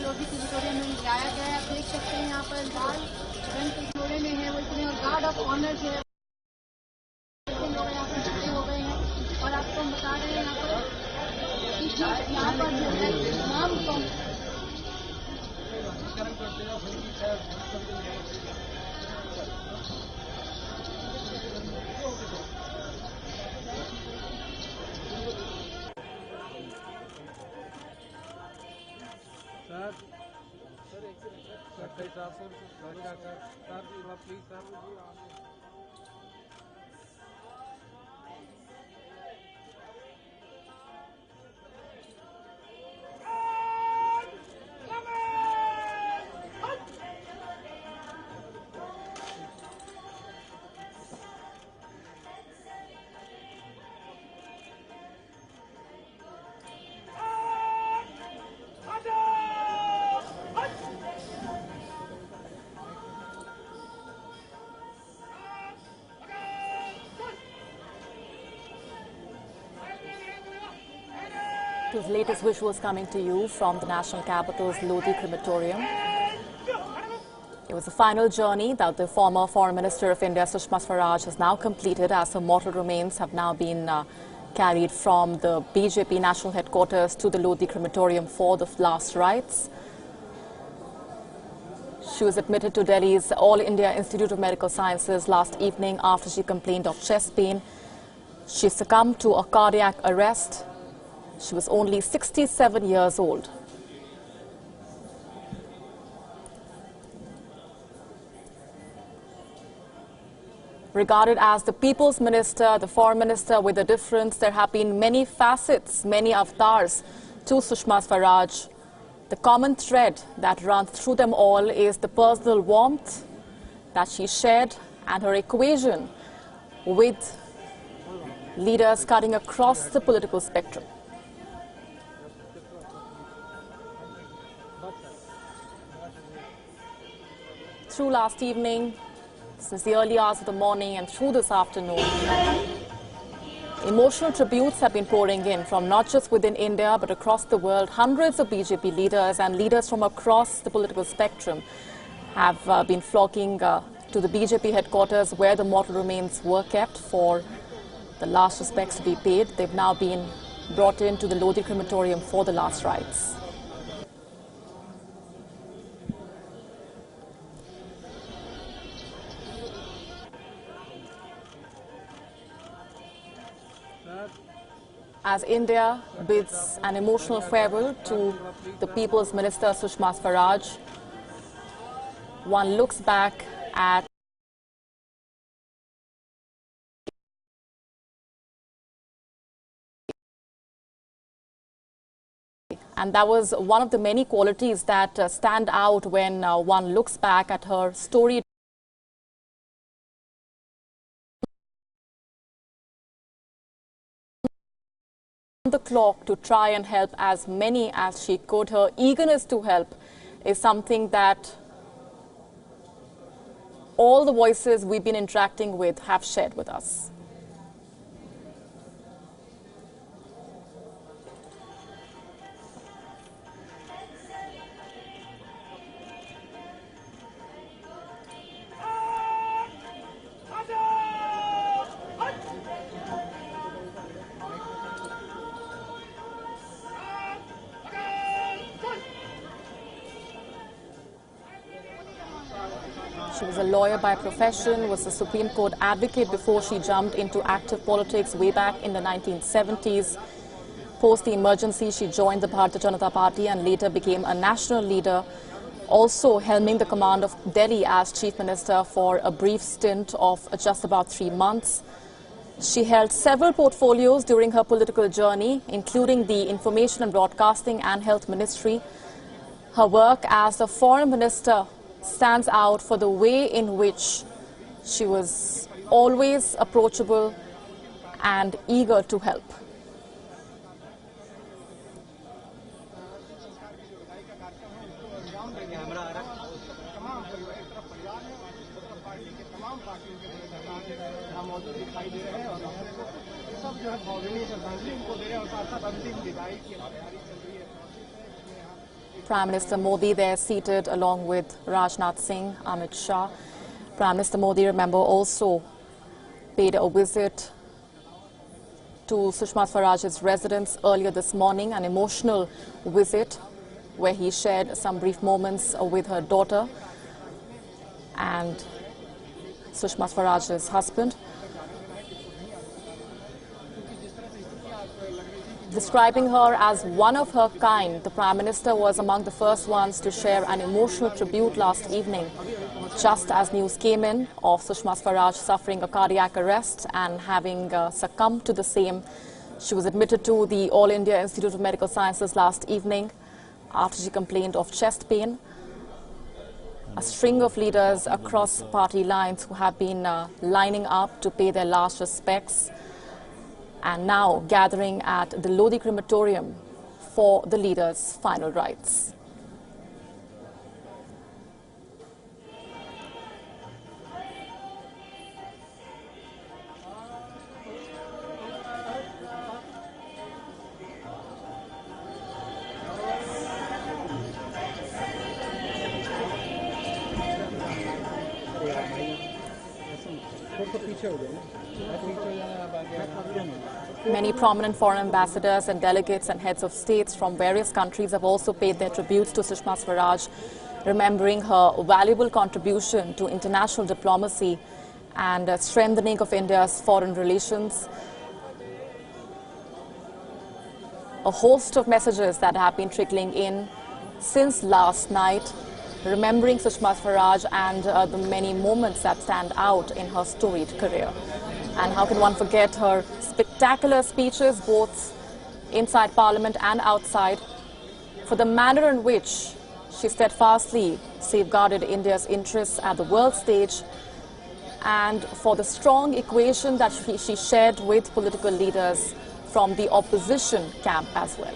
Lodhi crematorium में लाया गया है। आप देख सकते हैं यहाँ पर लाल रंग के जोड़े में है वो इतने, और गार्ड ऑफ ऑनर जो है लोग यहाँ पर जुटे हो गए हैं। और आपको हम बता रहे हैं यहाँ पर जो है तमाम Those latest visuals coming to you from the national capital's Lodi Crematorium. It was the final journey that the former Foreign Minister of India, Sushma Swaraj, has now completed, as her mortal remains have now been carried from the BJP national headquarters to the Lodi Crematorium for the last rites. She was admitted to Delhi's All India Institute of Medical Sciences last evening after she complained of chest pain. She succumbed to a cardiac arrest. She was only 67 years old. Regarded as the People's Minister, the Foreign Minister with a difference, there have been many facets, many avatars to Sushma Swaraj. The common thread that runs through them all is the personal warmth that she shared and her equation with leaders cutting across the political spectrum. Through last evening, since the early hours of the morning and through this afternoon, emotional tributes have been pouring in from not just within India but across the world. Hundreds of BJP leaders and leaders from across the political spectrum have been flocking to the BJP headquarters where the mortal remains were kept for the last respects to be paid. They've now been brought into the Lodi Crematorium for the last rites. As India bids an emotional farewell to the People's Minister Sushma Swaraj, one looks back at and that was one of the many qualities that stand out when one looks back at her story. The clock to try and help as many as she could. Her eagerness to help is something that all the voices we've been interacting with have shared with us. She was a lawyer by profession, was a Supreme Court advocate before she jumped into active politics way back in the 1970s. Post the emergency, she joined the Bharatiya Janata Party and later became a national leader, also helming the command of Delhi as Chief Minister for a brief stint of just about 3 months. She held several portfolios during her political journey, including the Information and Broadcasting and Health Ministry. Her work as the Foreign Minister stands out for the way in which she was always approachable and eager to help. Prime Minister Modi there seated along with Rajnath Singh, Amit Shah. Prime Minister Modi, remember, also paid a visit to Sushma Swaraj's residence earlier this morning, an emotional visit where he shared some brief moments with her daughter and Sushma Swaraj's husband. Describing her as one of her kind, the Prime Minister was among the first ones to share an emotional tribute last evening, just as news came in of Sushma Swaraj suffering a cardiac arrest and having succumbed to the same. She was admitted to the All India Institute of Medical Sciences last evening after she complained of chest pain. A string of leaders across party lines who have been lining up to pay their last respects and now gathering at the Lodi Crematorium for the leaders' final rites. Many prominent foreign ambassadors and delegates and heads of states from various countries have also paid their tributes to Sushma Swaraj, remembering her valuable contribution to international diplomacy and strengthening of India's foreign relations. A host of messages that have been trickling in since last night, remembering Sushma Swaraj and the many moments that stand out in her storied career. And how can one forget her spectacular speeches, both inside Parliament and outside, for the manner in which she steadfastly safeguarded India's interests at the world stage, and for the strong equation that she shared with political leaders from the opposition camp as well.